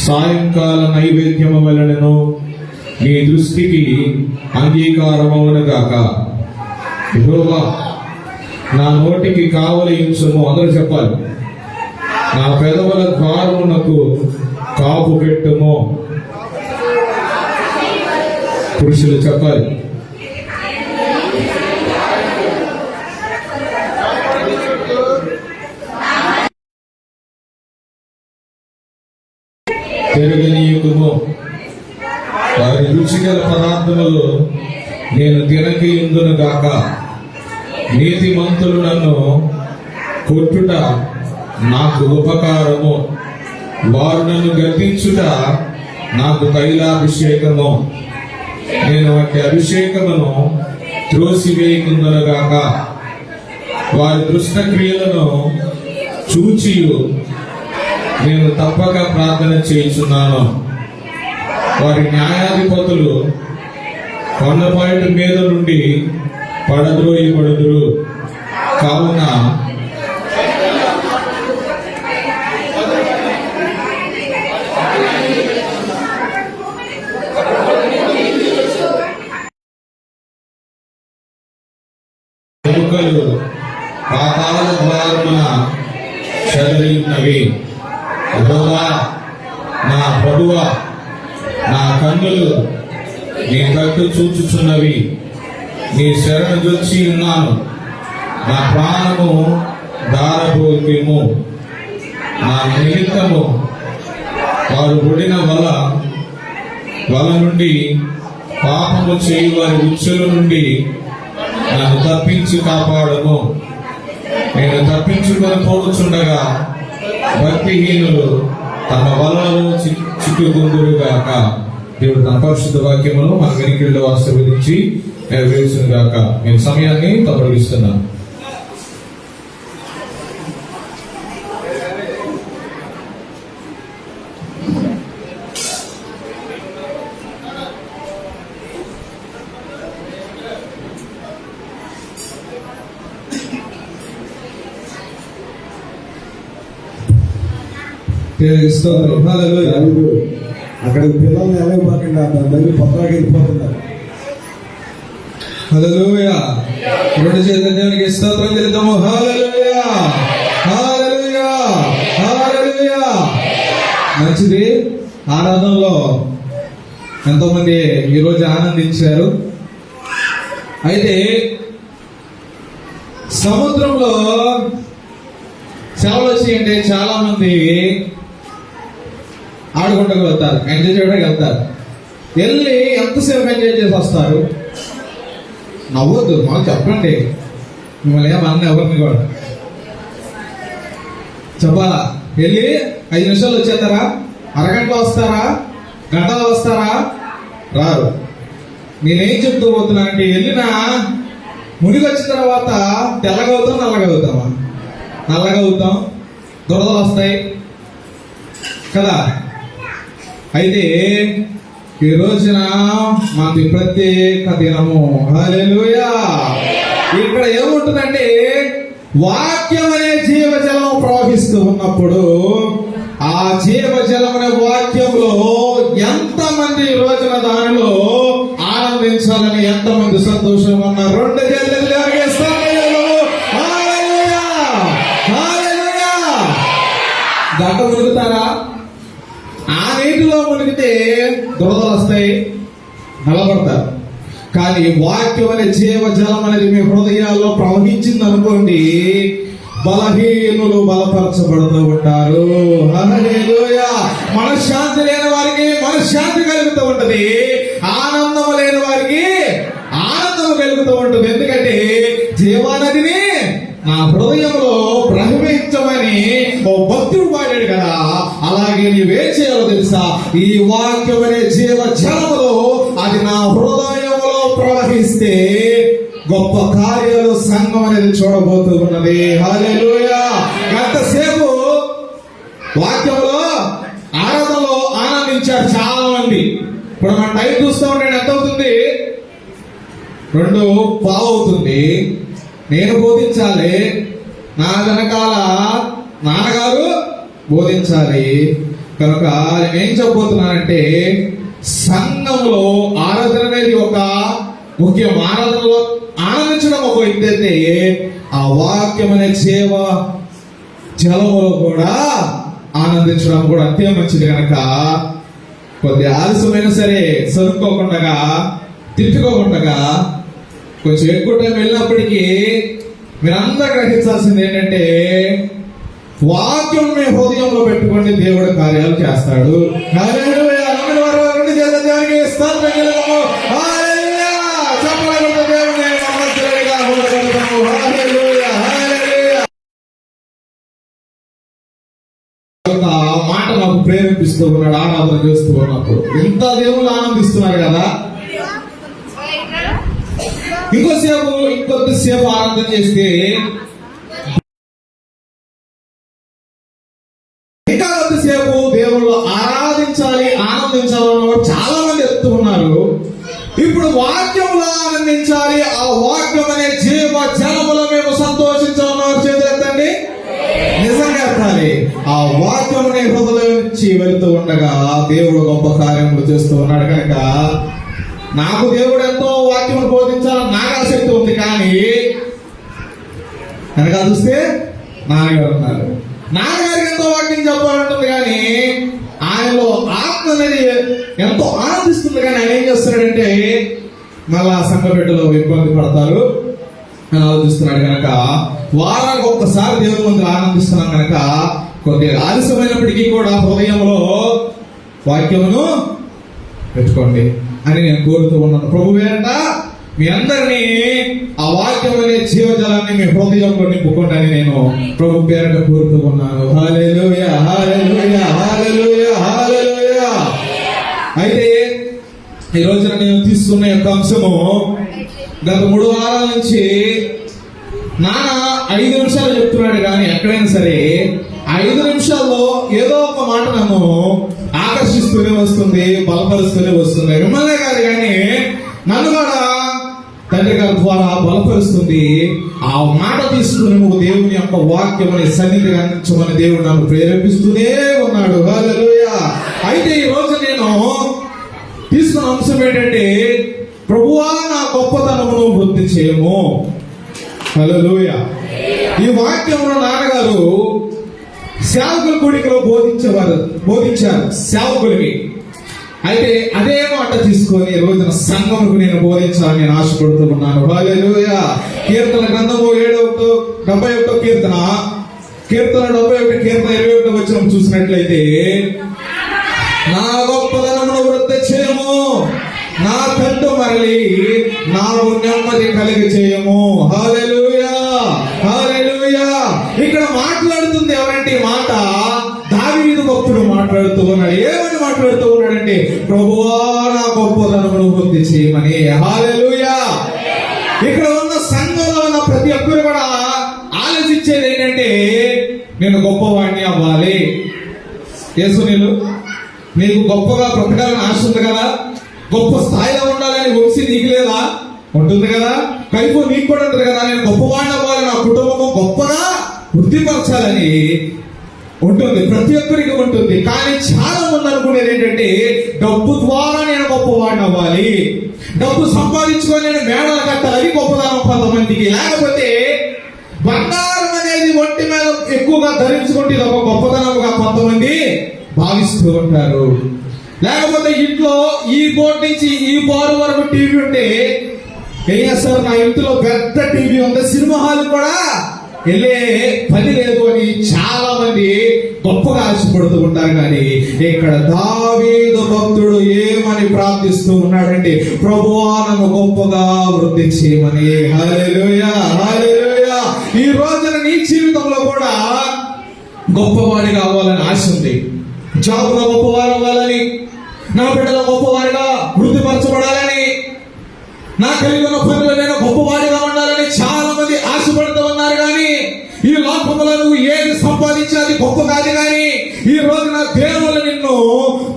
సాయంకాల నైవేద్యము వలనను నీ దృష్టికి అంగీకారమవునుగాక. యెహోవా నా నోటికి కావలి ఉంచుము. అందరూ చెప్పాలి. నా పెదవుల ద్వారమునకు కాపు పెట్టుము. పురుషులు చెప్పాలి. తిరగనీయుకుము. వారి రుచిగల పదార్థములు నేను తినకయుందును గాక. నీతిమంతులు నన్ను కొట్టుట నాకు ఉపకారము, వారు నన్ను గద్దించుట నాకు తైలాభిషేకము. నేను వాటి అభిషేకమును త్రోసివేయకుందును గాక. వారి దుష్ట క్రియలను చూచియు నేను తప్పక ప్రార్థన చేయుచున్నాను. వారి న్యాయాధిపతులు కొండపాటి మీద నుండి పడద్రోయబడుదురు. కావున ఎముకలు పాతాళ ద్వారమున చెదరినవి. యెహోవా నా ప్రభువా, నా కన్నులు నీ తట్టు చూచుచున్నవి. నీ శరణు జొచ్చి ఉన్నాను. నా ప్రాణము దారబోతుము. నా నిమిత్తము వారు ఒడిన వల నుండి, పాపము చేయి వారి ఉచ్చుల నుండి నన్ను తప్పించి కాపాడము. నేను తప్పించుకొని పోవచ్చుండగా భక్తిహీనులు తమ వలలో చిక్కుకుందురుగాక. దేవుడు తన పరిశుద్ధ వాక్యమును మన వెనుకల్లో ఆశీర్వదించి నెరవేర్చునుగాక. నేను సమయాన్ని తప్పగిస్తున్నాను. అక్కడ పిల్లల్ని వెళ్ళకపోకుండా తల్లి పత్రాకి వెళ్ళిపోతున్నారు. హల్లెలూయా. రెండు చేతుల దేవునికి స్తోత్రం చెల్లిద్దాము. హల్లెలూయా, హల్లెలూయా, హల్లెలూయా. మంచిది. ఆరాధనలో ఎంతో మంది ఈరోజు ఆనందించారు. అయితే సముద్రంలో సేవలు వచ్చాయంటే చాలా మంది ఆడుకుంటూ వెళ్తారు, ఎంజాయ్ చేయడానికి వెళ్తారు. వెళ్ళి ఎంతసేపు ఎంజాయ్ చేసి వస్తారు? నవ్వద్దు, మాకు చెప్పండి. మిమ్మల్ని ఏమన్నా ఎవరిని కూడా చెప్పాలా? వెళ్ళి 5 నిమిషాలు వచ్చేస్తారా? అరగంటలో వస్తారా? గంటలో వస్తారా? రారు. నేనేం చెప్తూ పోతున్నానంటే, వెళ్ళినా మునిగి వచ్చిన తర్వాత తెల్లగా అవుతాం, నల్లగా అవుతామా? నల్లగా అవుతాం, దురదలు వస్తాయి కదా. అయితే ఈ రోజున మాది ప్రత్యేక దినము. హల్లెలూయా. ఇక్కడ ఏముంటుందంటే, వాక్యం అనే జీవజలం ప్రవహిస్తూ ఉన్నప్పుడు ఆ జీవజలం అనే వాక్యంలో ఎంతమంది ఈ రోజున దానిలో ఆనందించాలని ఎంతమంది సంతోషం ఉన్నారు? 2 చేతులు గంట మునుగుతారా? ఆ నీటిలో మునిగితే దురదలు వస్తాయి, నలబడతారు. కానీ వాక్యం అనే జీవజలం అనేది మీ హృదయాల్లో ప్రవహించింది అనుకోండి, బలహీనులు బలపరచబడుతూ ఉంటారు. హల్లెలూయా. మనశ్శాంతి లేని వారికి మనశ్శాంతి కలుగుతూ ఉంటది, ఆనందం లేని వారికి ఆనందం కలుగుతూ ఉంటుంది. ఎందుకంటే జీవానదిని నా హృదయంలో ప్రవహించమని ఓ భక్తుడు పాడాడు కదా. అలాగే నీవేం చేయాలో తెలుసా? ఈ వాక్యం అనే జీవ జలములో అది నా హృదయంలో ప్రవహిస్తే గొప్ప కార్యాలు సంఘం అనేది చూడబోతూ ఉన్నది. హల్లెలూయా. గంటసేపు వాక్యంలో ఆరాధనలో ఆనందించారు చాలా మంది. ఇప్పుడు మన టైం చూస్తూ ఉంటే ఎంత అవుతుంది? 2:15 అవుతుంది. నేను బోధించాలి, నా వెనకాల నాన్నగారు బోధించాలి. కనుక నేను ఏం చెప్పబోతున్నానంటే, సంఘంలో ఆరాధన అనేది ఒక ముఖ్యం. ఆరాధనలో ఆనందించడం ఒక ఎత్తైతే, ఆ వాక్యం అనే సేవ జలములో కూడా ఆనందించడం కూడా అంతే మంచిది. కనుక కొద్ది ఆలస్యమైనా సరే సరుక్కోకుండా, తిట్టుకోకుండా, కొంచెం ఎక్కువ టైం వెళ్ళినప్పటికీ మీరందరూ గ్రహించాల్సింది ఏంటంటే, వాక్యం మీ హృదయంలో పెట్టుకోండి, దేవుడు కార్యాలు చేస్తాడు. హల్లెలూయా. నమ్మిన వారు రెండు చేతుల దేవునికి స్తోత్రం చెల్లిద్దాము. హల్లెలూయా. చప్పట్లు కొడుతూ దేవుని నమస్కారంగా హోదాపడతాము. హల్లెలూయా. హల్లెలూయా. ఒక మాట నాకు ప్రేరేపిస్తూ ఉన్నాడు ఆరాధన చేస్తూ ఉన్నప్పుడు. ఇంత దేవుళ్ళు ఆనందిస్తున్నారు కదా, ఇంకొద్దిసేపు ఆరాధన చేస్తే ఇంకా కొద్దిసేపు దేవుళ్ళు ఆరాధించాలి, ఆనందించాలని చాలా మంది ఎత్తు ఉన్నారు. ఇప్పుడు వాక్యంలో ఆనందించాలి, ఆ వాక్యం అనే జీవ జలములో మేము సంతోషించాలని చేతండి. నిజంగా ఎత్తాలి. ఆ వాక్యం అనే హృదయం నుంచి వెళుతూ ఉండగా దేవుడు గొప్ప కార్యములు చేస్తూ ఉన్నాడు. కనుక నాకు దేవుడు ఎంతో వాక్యం బోధించాలని నాకు ఆసక్తి ఉంది. కానీ కనుక చూస్తే నాన్నగారు ఉన్నారు, నాన్నగారికి ఎంతో వాక్యం చెప్పాలంటుంది. కానీ ఆయనలో ఆత్మ అనేది ఎంతో ఆనందిస్తుంది. కానీ ఆయన ఏం చేస్తున్నాడంటే, మళ్ళా సంఘ బిడ్డలో ఇబ్బంది పడతారు అని ఆలోచిస్తున్నాడు. కనుక వారానికి ఒక్కసారి దేవుని ముందు ఆనందిస్తున్నాం. కనుక కొద్దిగా ఆలస్యమైనప్పటికీ కూడా హృదయంలో వాక్యమును పెట్టుకోండి అని నేను కోరుతూ ఉన్నాను. ప్రభువేంట మీ అందరినీ ఆ వాక్యం అనే జీవజలాన్ని మీ హృదయంలో నింపుకోండి అని నేను ప్రభు పేరుట కోరుతూ ఉన్నాను. హల్లెలూయా. హల్లెలూయా. హల్లెలూయా. హల్లెలూయా. అయితే ఈ రోజున నేను తీసుకున్న యొక్క అంశము, గత 3 వారాల నుంచి నాన్న 5 నిమిషాలు చెప్తున్నాడు. కానీ ఎక్కడైనా సరే 5 నిమిషాల్లో ఏదో ఒక మాట నన్ను ఆకర్షిస్తూనే వస్తుంది, బలపరుస్తూనే వస్తుంది. మిమ్మల్నే కాదు కానీ నన్ను కూడా తండ్రి గారి ద్వారా బలపరుస్తుంది. ఆ మాట తీసుకుని నువ్వు దేవుని యొక్క వాక్యం అనే సన్నిధిని అందించమని దేవుడు నన్ను ప్రేరేపిస్తూనే ఉన్నాడు. హల్లెలూయా. అయితే ఈ రోజు నేను తీసుకున్న అంశం ఏంటంటే, ప్రభువా నా గొప్పతనమును వృద్ధి చేయము. హల్లెలూయా. ఈ వాక్యంలో నాన్నగారు సేవకుల కూడికలో బోధించారు సేవకులకి. అయితే అదే మాట తీసుకొని ఈ రోజున సంఘముకు నేను బోధించాలని నేను ఆశపడుతూ ఉన్నాను. హల్లెలూయా. కీర్తన గ్రంథము 71 కీర్తన 71 కీర్తన 21 వచనం చూసినట్లయితే, నా గొప్పదనమును వృద్ధి చేయము, నా కంటు మరలి నాకు నెమ్మది కలిగి చేయము. హల్లెలూయా. హల్లెలూయా. ఇక్కడ మాట్లాడుతుంది ఎవరంటే, ఈ మాట దావీదు భక్తుడు మాట్లాడుతూ ఉన్నాడు. ఏమని మాట్లాడుతూ ఉన్నాడంటే, ప్రభువా నా గొప్పదనమును వృద్ధి చేయమని. హల్లెలూయా. ఇక్కడ ఉన్న సంఘంలో ఉన్న ప్రతి ఒక్కరు కూడా ఆలోచించేది ఏంటంటే, నేను గొప్పవాడిని అవ్వాలి. యేసు నీకు గొప్పగా బ్రతకాలని ఆశ ఉంది కదా, గొప్ప స్థాయిలో ఉండాలని వంశీ నీకు లేదా? ఉంటుంది కదా. కైపు నీకు కూడా ఉంటుంది కదా, నేను గొప్పవాడిని అవ్వాలి, నా కుటుంబము గొప్పగా వృద్ధిపరచాలని ఉంటుంది, ప్రతి ఒక్కరికి ఉంటుంది. కానీ చాలా మంది అనుకునేది ఏంటంటే, డబ్బు ద్వారా నేను గొప్పవాడిని అవ్వాలి, డబ్బు సంపాదించుకొని నేను మేడలు కట్టాలని గొప్పదనం కొంతమందికి. లేకపోతే బంగారం అనేది ఒంటి మీద ఎక్కువగా ధరించుకుంటే ఇది ఒక గొప్పతనంగా కొంతమంది భావిస్తూ ఉంటారు. లేకపోతే ఇంట్లో ఈ బోర్డు నుంచి ఈ బోర్ వరకు టీవీ ఉంటే ఏం చేస్తారు, నా ఇంట్లో పెద్ద టీవీ ఉంది, సినిమా హాల్ కూడా వెళ్ళే పని లేదు అని చాలా మంది గొప్పగా ఆశపడుతూ ఉంటారు. కానీ ఇక్కడ దావీదు భక్తుడు ఏమని ప్రార్థిస్తూ ఉన్నాడంటే, ప్రభువా నన్ను గొప్పగా వృద్ధి చేయమని. హల్లెలూయా. హల్లెలూయా. ఈ రోజున నీ జీవితంలో కూడా గొప్పవాడి కావాలని ఆశ ఉంది. జాబులో గొప్పవారు అవ్వాలని, నా బిడ్డలో గొప్పవారిగా వృద్ధిపరచబడాలని, నా కలిగి ఉన్న పనులు నేను గొప్పవాడిగా ఉండాలని చాలా మంది ఆశపడుతూ ఉన్నారు. కానీ ఈ లోకంలో నువ్వు ఏది సంపాదించాలి గొప్ప కాదు. కానీ ఈ రోజున దేవుడు నిన్ను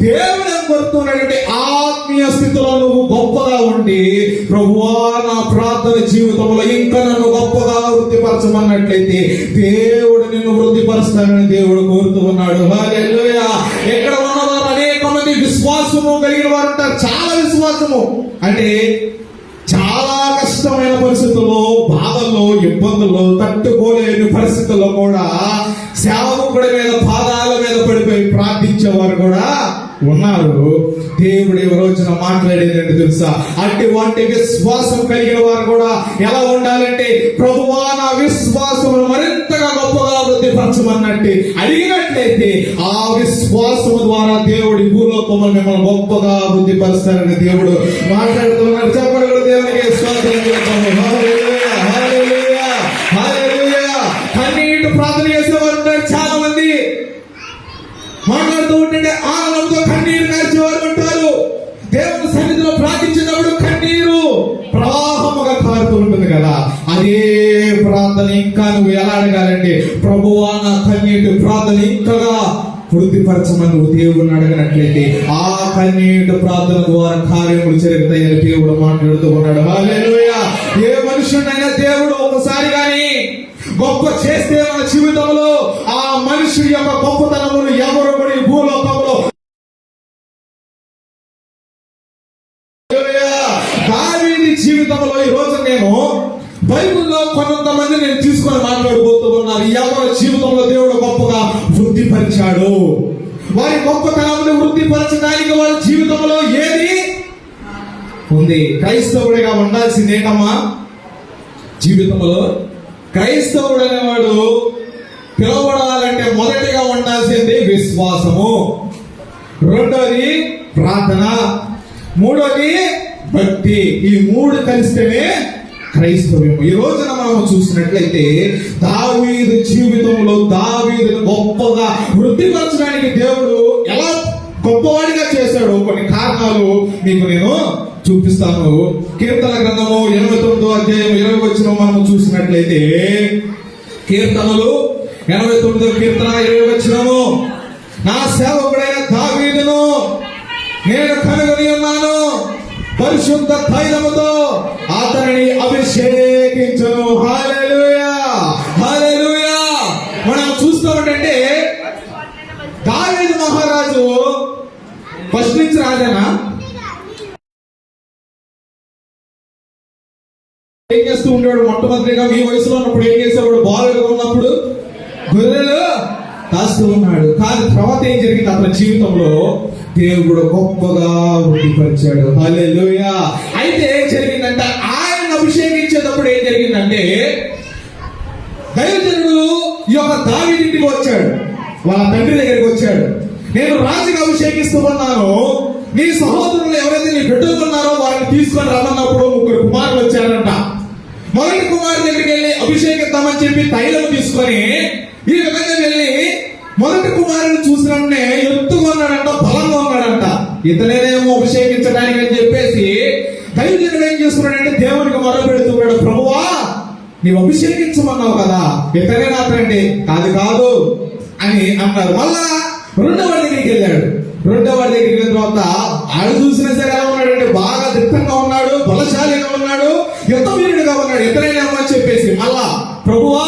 దేవుడు ఏం కోరుతున్నాడంటే, ఆత్మీయ స్థితిలో నువ్వు గొప్పగా ఉండి, ప్రభువా నా ప్రార్థన జీవితంలో ఇంకా నన్ను గొప్పగా వృద్ధిపరచమన్నట్లయితే దేవుడు నిన్ను వృద్ధిపరుస్తానని దేవుడు కోరుతూ ఉన్నాడు. హల్లెలూయా. ఎక్కడ విశ్వాసము కలిగిన వారు ఉంటారు. చాలా విశ్వాసము అంటే చాలా కష్టమైన పరిస్థితుల్లో, బాధల్లో, ఇబ్బందుల్లో, తట్టుకోలేని పరిస్థితుల్లో కూడా సేవకుడి మీద పాదాల మీద పడిపోయి ప్రార్థించేవారు కూడా ఉన్నారు. దేవుడు ఈ రోజున మాట్లాడేది ఏంటి తెలుసా? అటువంటి విశ్వాసం కలిగిన వారు కూడా ఎలా ఉండాలంటే, ప్రభువా నా విశ్వాసం మరింతగా గొప్పగా వృద్ధిపరచమన్నట్టు అడిగినట్లయితే ఆ విశ్వాసం ద్వారా దేవుడి భూలోకంలో మిమ్మల్ని గొప్పగా వృద్ధిపరుస్తారని దేవుడు మాట్లాడుతున్నారు. చెప్పగలరు దేవునికి స్తోత్రం చేద్దాము. హల్లెలూయా, హల్లెలూయా, హల్లెలూయా. కన్నీటి ప్రార్థన చేసేవారు ఉంటారు చాలా మంది. మాట్లాడుతూ ఉంటే ఆనందంతో కన్నీరు కార్చేవారు ఉంటారు. దేవుని సన్నిధిలో ప్రార్థించినప్పుడు కన్నీరు ప్రవాహముగా కారుతూ ఉంటుంది కదా. అదే ప్రార్థన ఇంకా నువ్వు ఎలా అడగాలంటే, ప్రభువా నా కన్నీటి ప్రార్థన ఇంకగా వృద్ధిపరచమని నువ్వు దేవుడిని అడగనట్లయితే ఆ కన్నీటి ప్రార్థన ద్వారా కార్యములు జరుగుతాయని దేవుడు మాట్లాడుతూ ఉన్నాడు. హల్లెలూయా. ఏ మనుషుడైనా దేవుడు ఒకసారి గాని గొప్ప చేస్తే మన జీవితంలో ఆ మనుషుడి యొక్క గొప్పతనమును ఎవరు కూడా ఈ భూలోకంలో దావీదు జీవితంలో ఈ రోజు నేను బైబిల్లో కొంతమంది నేను తీసుకొని మాట్లాడబోతూ ఉన్నాను. ఎవరి జీవితంలో దేవుడు గొప్పగా వృద్ధిపరిచాడు, వారి గొప్పతనాన్ని వృద్ధిపరచడానికి వారి జీవితంలో ఏది ఉంది? క్రైస్తవుడిగా ఉండాల్సింది ఏంటమ్మా జీవితంలో? క్రైస్తవుడు అనేవాడు పిలువబడాలంటే మొదటిగా ఉండాల్సింది విశ్వాసము, రెండోది ప్రార్థన, మూడోది భక్తి. ఈ మూడు కలిస్తేనే క్రైస్తవ్యం. ఈ రోజున మనం చూసినట్లయితే దావీదు జీవితంలో దావీదును గొప్పగా వృద్ధిపరచడానికి దేవుడు ఎలా గొప్పవాడిగా చేశాడు కొన్ని కారణాలు మీకు నేను చూపిస్తాను. కీర్తన గ్రంథము 89వ అధ్యాయం 20వ వచనం మనం చూసినట్లయితే, కీర్తనలు 89వ కీర్తన 20వ వచనము, నా సేవకుడైన దావీదును నేను కనుగొని ఉన్నాను, పరిశుద్ధ తైలముతో అతనిని అభిషేకించును. హల్లెలూయా, హల్లెలూయా. మనం చూస్తామంటే దావీదు మహారాజు ఫస్ట్ నుంచి రాజానా ఏం చేస్తూ ఉండేవాడు? మొట్టమొదటిగా మీ వయసులో ఉన్నప్పుడు ఏం చేసేవాడు? బాలుడుగా ఉన్నప్పుడు గొర్రెలు కాస్తూ ఉన్నాడు. కానీ తర్వాత ఏం జరిగింది? అతని జీవితంలో దేవుడు గొప్పగా వృద్ధిపరిచాడు. హల్లెలూయా. అయితే ఏం జరిగిందంటే, ఆయన అభిషేకించేటప్పుడు ఏం జరిగిందంటే, దైవజనుడు ఈ యొక్క దావీదుకి వచ్చాడు, వాళ్ళ తండ్రి దగ్గరికి వచ్చాడు. నేను రాజుగా అభిషేకిస్తూ ఉన్నాను, నీ సహోదరులు ఎవరైతే నీ బిడ్డలున్నారో వారిని తీసుకొని రమ్మన్నప్పుడు 3 కుమారులు వచ్చారంట. మొదటి కుమారుడు దగ్గరికి వెళ్ళి అభిషేకిద్దామని చెప్పి తైలం తీసుకొని ఈ విధంగా వెళ్ళి మొదటి కుమారుని చూసినప్పుడే ఎత్తుగా ఉన్నాడంట, బలంగా ఉన్నాడంట. ఇతనేనేమో అభిషేకించడానికి అని చెప్పేసి దైవజనుడు ఏం చేస్తున్నాడంటే దేవునికి మొర పెడుతున్నాడు, ప్రభువా నీవు అభిషేకించమన్నావు కదా, ఇతనే నా తండ్రి. కాదు అని అన్నారు. మళ్ళా రెండో వాడి దగ్గరికి వెళ్ళాడు. రెండో వాడి దగ్గరికి వెళ్ళిన తర్వాత ఆడు చూసినా సరే ఎలా ఉన్నాడంటే బాగా దిట్టంగా ఉన్నాడు, బలశాలిగా ఉన్నాడు, యుద్ధ వీరుడిగా ఉన్నాడు. ఇతనేనేమో అని చెప్పేసి మళ్ళా ప్రభువా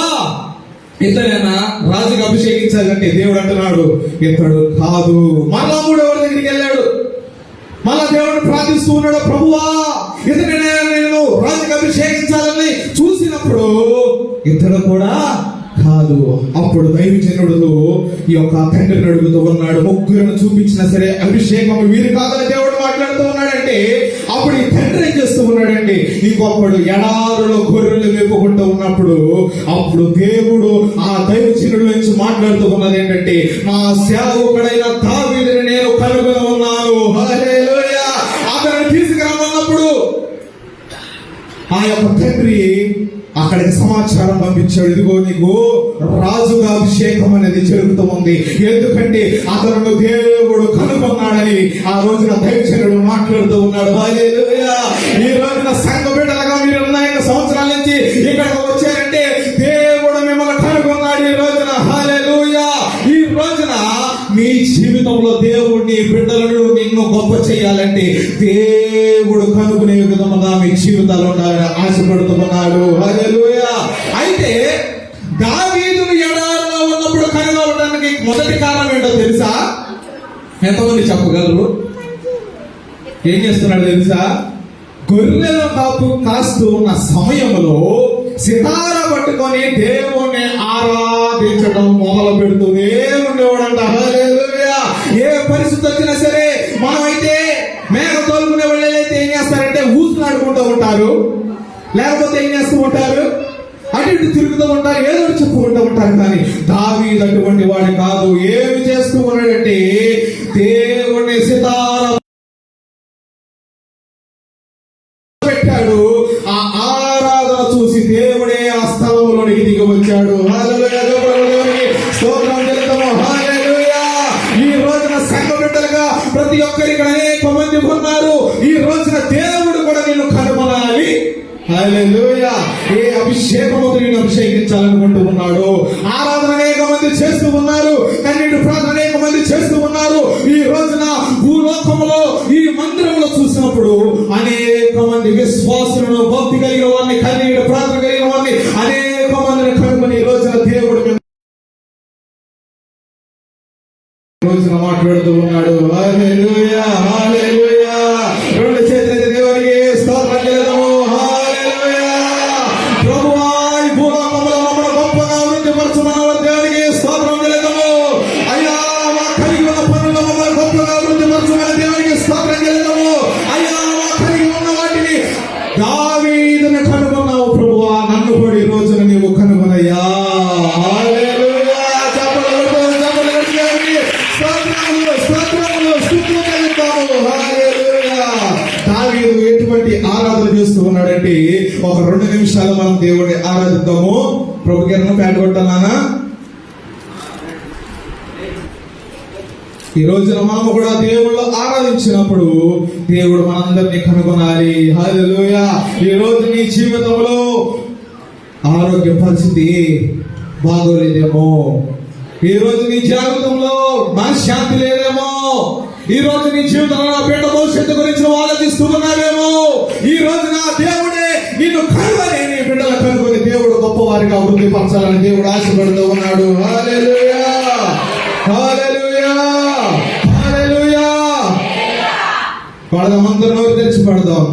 ఇతనేనా రాజుగా అభిషేకించాలంటే దేవుడు అంటున్నాడు ఇతడు కాదు. మళ్ళా మూడో వాడి దగ్గరికి వెళ్ళాడు. మళ్ళా దేవుడు ప్రార్థిస్తూ ఉన్నాడు, ప్రభువా ఇతనే నేను రాజుగా అభిషేకించాలని చూసినప్పుడు ఇతడు కూడా కాదు. అప్పుడు దైవజనుడు ఈ యొక్క తండ్రిని అడుగుతూ ఉన్నాడు, ముగ్గురును చూపించినా సరే అభిషేకం వీరు కాదని దేవుడు మాట్లాడుతూ ఉన్నాడంటే, అప్పుడు ఈ తండ్రి ఏం చేస్తూ ఉన్నాడండి, ఇంకొకడు ఎడారులో గొర్రెలు మేపుకుంటూ ఉన్నప్పుడు అప్పుడు దేవుడు ఆ దైవజనుడి నుంచి మాట్లాడుతూ ఉన్నది ఏంటంటే, నా సేవకుడైన దావీదుని నేను కనుగొని ఉన్నాను. హల్లెలూయా. అతన్ని తీసుకురామన్నప్పుడు ఆ యొక్క తండ్రి అక్కడికి సమాచారం పంపించాడు, ఇదిగో నీకు రాజుగా అభిషేకం అనేది జరుగుతూ ఉంది, ఎందుకంటే అతను దేవుడు కనుగొన్నాడని ఆ రోజున దైవజనుడు మాట్లాడుతూ ఉన్నాడు. హల్లెలూయా. ఈ రోజున సంఘ బిడ్డలుగా మీరు 5 సంవత్సరాల నుంచి ఇక్కడికి వచ్చారంటే దేవుడు మిమ్మల్ని కనుగొన్నాడు ఈ రోజున. హల్లెలూయా. ఈ రోజున మీ జీవితంలో దేవుడిని బిడ్డలను నిన్ను గొప్ప చేయాలంటే దేవుడు కనుగొనే విధముగా మీ జీవితాలు ఉండాలని ఆశపడుతున్నాడు. హల్లెలూయా. అయితే దావీదును ఎడారిలో ఉన్నప్పుడు కనుగొనడానికి మొదటి కారణం ఏంటో తెలుసా? ఎంతమంది చెప్పగలరు? ఏం చేస్తున్నాడు తెలుసా? గొర్రెల కాపు కాస్తూ ఉన్న సమయంలో సితార పట్టుకొని దేవుణ్ణి ఆరాధించడం మొదలు పెడుతూనే ఉండేవాడంట. హల్లెలూయా. ఏ పరిస్థితి వచ్చినా సరే, మనమైతే మేక తోలుకునే వాళ్ళైతే ఏం చేస్తారంటే ఊసులాడుకుంటూ ఉంటారు, లేకపోతే ఏం చేస్తూ ఉంటారు, అటు ఇటు తిరుగుతూ ఉంటారు, ఏదో ఒకటి చెప్పుకుంటూ ఉంటారు. కానీ దావీదు అటువంటి వాడు కాదు. ఏమి చేస్తూ ఉన్నాడంటే దేవుణ్ణి సితార పెట్టాడు. ఆ ఆరాధన చూసి దేవుడే ఆ స్థలంలోనికి దిగి వచ్చాడు. హల్లెలూయా. దేవునికి స్తోత్రం చెల్లిద్దాము. హల్లెలూయా. ఈ రోజున సంఘ బిడ్డలుగా ప్రతి ఒక్కరికి అనేక మంది ఉన్నారు. ఈ రోజున దేవుడు కూడా నిన్ను కనుగొనాలి. హల్లెలూయా. ఏ అభిషేకముతో నిన్ను అభిషేకించాలనుకుంటూ ఉన్నాడు. ఆరాధన అనేక మంది చేస్తూ ఉన్నారు, కన్నీటి ప్రార్థన అనేక మంది చేస్తూ ఉన్నారు. ఈ రోజున భూలోకంలో ఈ మందిరంలో చూసినప్పుడు అనేక మంది విశ్వాసులను, భక్తి కలిగిన వారిని, కన్నీటి ప్రార్థన కలిగిన వారిని అనేక మందిని కనుగొని ఈ రోజున దేవుడు మాట్లాడుతూ ఉన్నాడు. హల్లెలూయా. హల్లెలూయా. రెండు చేతులైతే దేవునికి స్తోత్రం చేద్దాము. హల్లెలూయా. ప్రభువా, ఈ భూలోకంలో మమ్మల్ని గొప్పగా వృద్ధిపరచమన్న దేవునికి స్తోత్రం చేద్దాము. అయ్యా, మా కలిగి ఉన్న పనుల్లో మమ్మల్ని గొప్పగా వృద్ధిపరచమన్న దేవునికి స్తోత్రం చేద్దాము. అయ్యా, మా కలిగి ఉన్న వాటిని దావీదుని కనుగొన్నావు ప్రభువా, నన్ను కూడా ఈ రోజున నీవు కనుగొనయ్యా. హల్లెలూయా. దావీదు ఎటువంటి ఆరాధన చేస్తూ ఉన్నాడంటే, ఒక 2 నిమిషాలు మనం దేవుడిని ఆరాధిద్దాము. ప్రభు గారిని ప్యాట్ కొట్టానా? ఈ రోజున మనము కూడా దేవుళ్ళు ఆరాధించినప్పుడు దేవుడు మనందరినీ కనుగొనాలి. హల్లెలూయా. ఈ రోజు నీ జీవితంలో ఆరోగ్య పరిస్థితి బాగోలేదేమో, ఈ రోజు నీ జీవితంలో మనశ్శాంతి లేదేమో, ఈ రోజు నీ జీవితంలో నా బిడ్డ భవిష్యత్తు గురించి ఆలోచిస్తూ ఉన్నావేమో, ఈ రోజు నా దేవుడే నిన్ను కనుగొని నీ బిడ్డల కనుగొని దేవుడు గొప్పవారిగా అభివృద్ధి పరచాలని దేవుడు ఆశపడుతూ ఉన్నాడు. హల్లెలూయా. హల్లెలూయా. హల్లెలూయా. పడదాం, అందరూ నోరు తెరిచి పడదాం.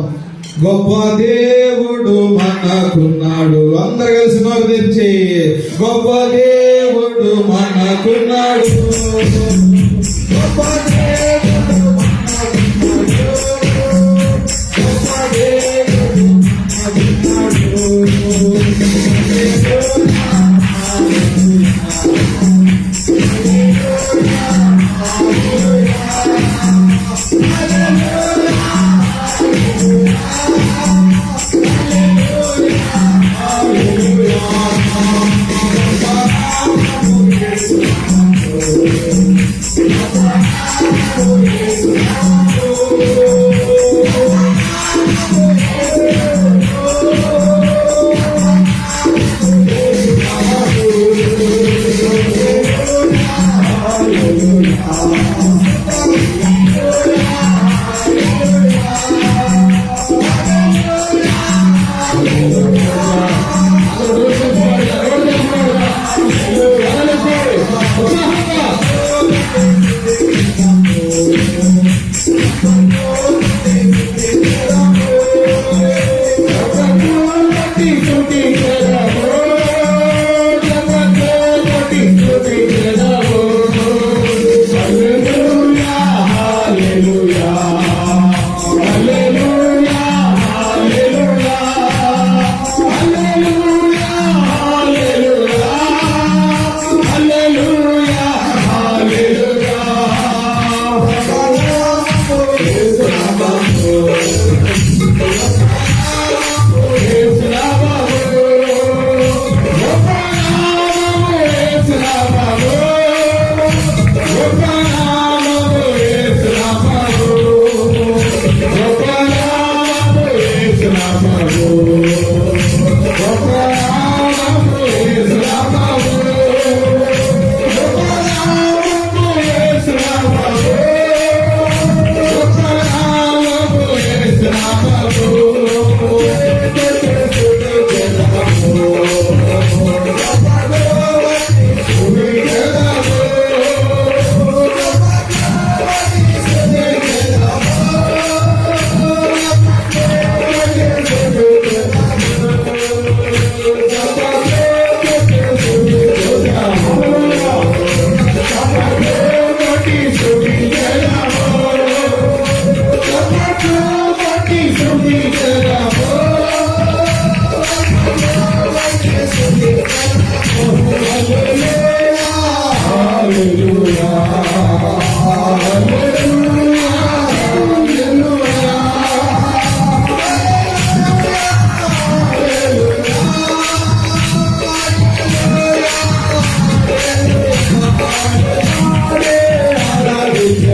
గొప్ప దేవుడు మనకున్నాడు. అందరు కలిసి నోరు తెరిచి, గొప్ప దేవుడు మనకున్నాడు. గొప్ప దేవుడు మనకున్నాడు. గొప్ప దేవుడు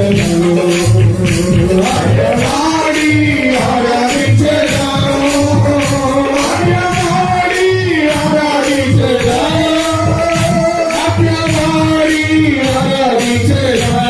ఆడవాడి ఆరాధించెదను. ఆడవాడి ఆరాధించెదను. ఆడవాడి ఆరాధించెదను.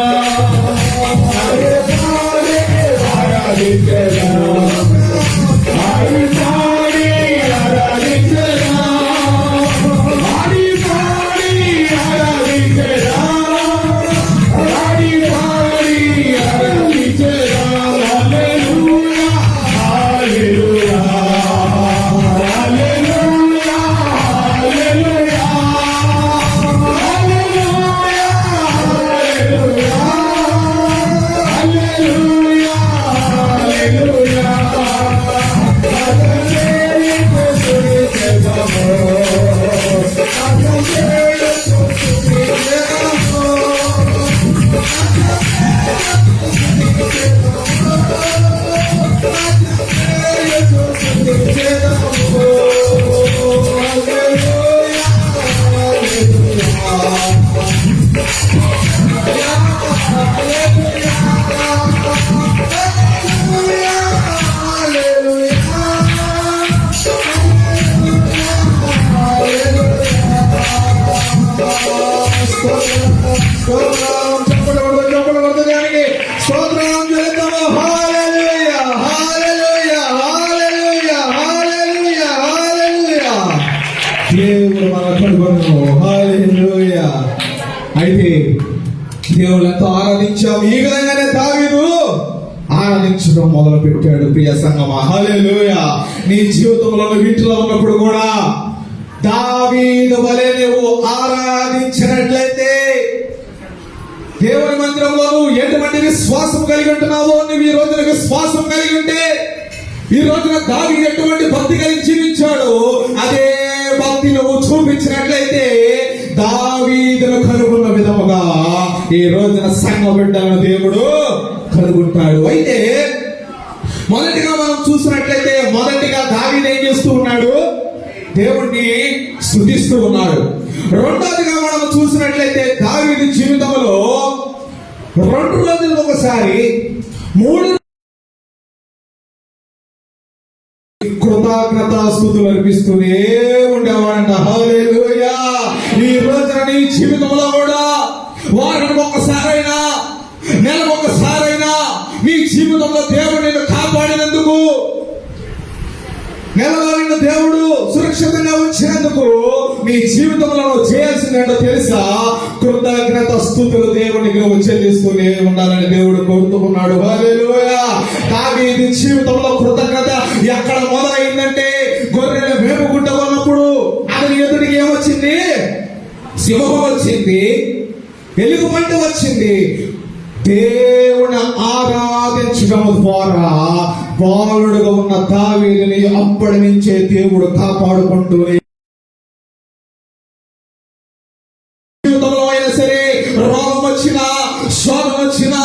దేవుడు మన కడుగొను. హల్లెలూయా. అయితే దేవుడు ఎంతో ఆరాధించాము. ఈ విధంగానే దావీదు ఆరాధించడం మొదలు పెట్టాడు. ప్రియ సంగమా, హల్లెలూయా. నీ జీవితంలో వీటిలో ఉన్నప్పుడు కూడా దావీదు వలె నువ్వు ఆరాధించినట్లయితే దేవుని మందిరంలో నువ్వు ఎటువంటి విశ్వాసం కలిగి ఉంటున్నావో, నువ్వు ఈ రోజున విశ్వాసం కలిగి ఉంటే, ఈ రోజున దావీదు ఎటువంటి భక్తి కలిగి జీవించాడు అదే భక్తి నువ్వు చూపించినట్లయితే దావీదును కనుగొన్న విధముగా ఈ రోజున సంఘ బిడ్డలను దేవుడు కనుగొంటాడు. అయితే మొదటిగా మనం చూసినట్లయితే మొదటిగా దావీదు ఏం చేస్తూ ఉన్నాడు? దేవుణ్ణి స్తుతిస్తూ ఉన్నాడు. రెండోదిగా మనం చూసినట్లయితే దావీదు జీవితంలో 2 రోజులకు ఒకసారి 3 కృతజ్ఞతాస్తుతులు అర్పిస్తూనే ఉండేవాడంట. హల్లెలూయా. ఈ రోజున నీ జీవితంలో కూడా వారానికి ఒక్కసారైనా, నెలకు ఒక్కసారైనా నీ జీవితంలో దేవుడు నిన్ను కాపాడినందుకు, నెలలో నిన్ను దేవుడు సురక్షితంగా ఉంచినందుకు నీ జీవితంలో నువ్వు చేయాల్సింది ఏంటో తెలుసా? కృతజ్ఞత స్తుతులు దేవునికి నువ్వు చెల్లిస్తూనే ఉండాలని దేవుడు కోరుతున్నాడు. హల్లెలూయా. దావీదు జీవితంలో కృతజ్ఞత ఎక్కడ మొదలైందంటే గొర్రెల మేపుకుంటూ ఉన్నప్పుడు అతని ఎదుటికి ఏమొచ్చింది? సింహం వచ్చింది, ఎలుగుబంటి వచ్చింది. దేవుని ఆరాధించడం ద్వారా బాలుడుగా ఉన్న దావీదుని అప్పటి నుంచే దేవుడు కాపాడుకుంటూనే జీవితంలో అయినా సరే రోగం వచ్చినా, శోధన వచ్చినా,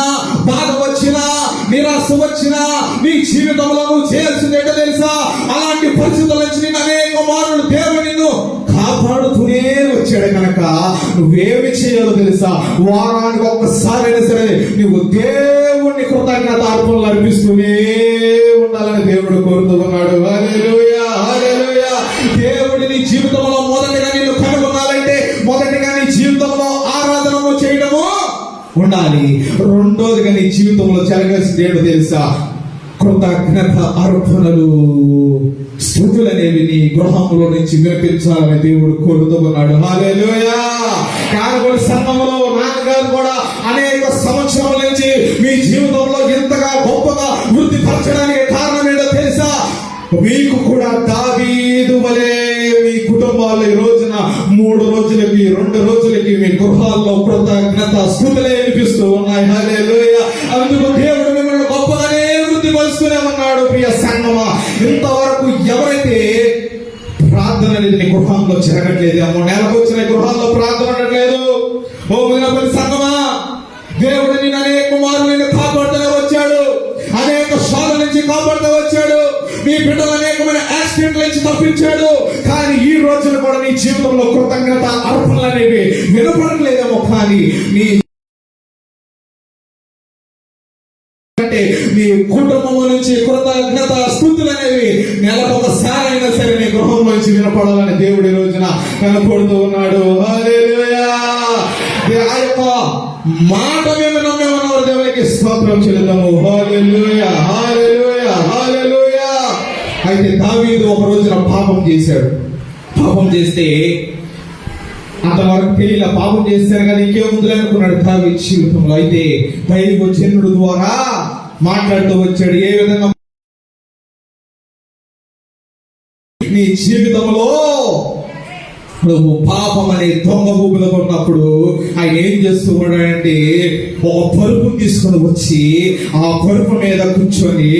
బాధ వచ్చినా, నిరాశ వచ్చినా నీ జీవితంలో నువ్వు చేయాల్సింది ఏంటో తెలుసా? అలాంటి పరిస్థితుల నుంచి నేను అనేక మార్లు దేవుడు నిన్ను కాపాడుతూనే వచ్చాడు కనుక నువ్వేమి చేయాలో తెలుసా? వారానికి ఒక్కసారైనా సరే నువ్వు దేవుణ్ణి కృతజ్ఞత అర్పణలు అర్పిస్తూనే ఉండాలని దేవుడు కోరుతున్నాడు. హల్లెలూయా, హల్లెలూయా. దేవుడి నీ జీవితంలో మొదటిగా నిన్ను కనుగొనాలంటే మొదటిగా నీ జీవితంలో ఆరాధనము చేయడము ఉండాలి. రెండోదిగా నీ జీవితంలో జరగాల్సింది ఏంటో తెలుసా? కృతజ్ఞత అర్పణలు, స్తుతులు అనేవి నీ గృహంలో నుంచి వినిపించాలని దేవుడు కోరుతున్నాడు. హల్లెలూయా. కానుగోలు సంఘంలో నాన్నగారు కూడా అనేక సంవత్సరాల నుంచి మీ జీవితంలో ఎంతగా గొప్పగా వృద్ధి పరచడానికి కారణం ఏంటో తెలుసా? మీకు కూడా దావీదు వలె మీ కుటుంబాల్లో ఈ రోజున 3 రోజులకి 2 రోజులకి మీ గృహాల్లో కృతజ్ఞత స్తుతులే వినిపిస్తూ ఉన్నాయి. హల్లెలూయా. అందుకు దేవుడు మిమ్మల్ని గొప్పగానే వృద్ధి పరుస్తూనే ఉన్నాడు. ప్రియ సంగమా, ఇంతవరకు ఎవరైతే ప్రార్థన అనేది నీ గృహంలో జరగట్లేదేమో, నెలకు వచ్చిన గృహాల్లో ప్రార్థన ఉండట్లేదు, ఓ వినపల్లి సంగమా, దేవుడు నేను అనేక మార్లు నిన్ను కాపాడుతూనే వచ్చాడు, అనేక శోధన నుంచి కాపాడుతూ వచ్చాడు, మీ బిడ్డలు అనేకమైన యాక్సిడెంట్ల నుంచి తప్పించాడు. కానీ ఈ రోజున కూడా నీ జీవితంలో కృతజ్ఞత అర్పణలు అనేవి వినపడట్లేదేమో, కానీ నీ ఉండాలంటే నీ కుటుంబంలో నుంచి కృతజ్ఞత స్తుతులు అనేవి నెలకొకసారి అయినా సరే నీ గృహంలో నుంచి వినపడాలని దేవుడి రోజున కనపడుతూ ఉన్నాడు. హల్లెలూయా. ఆ యొక్క మాట మేము నమ్మేమన్న దేవునికి స్తోత్రం చెల్లిద్దాము. హల్లెలూయా, హల్లెలూయా, హల్లెలూయా. అయితే దావీదు ఒక రోజున పాపం చేశాడు. పాపం చేస్తే అంతవరకు తెలియల, పాపం చేస్తాను కదా ఇంకేముంది అనుకున్నాడు దావీదు జీవితంలో. అయితే దైవజనుడు ద్వారా మాట్లాడుతూ వచ్చాడు. ఏ విధంగా నీ జీవితంలో నువ్వు పాపం అనే దొంగ భూమిలో ఉన్నప్పుడు ఆయన ఏం చేస్తూ ఉన్నాడంటే ఒక పరుపు తీసుకొని వచ్చి ఆ పరుపు మీద కూర్చొని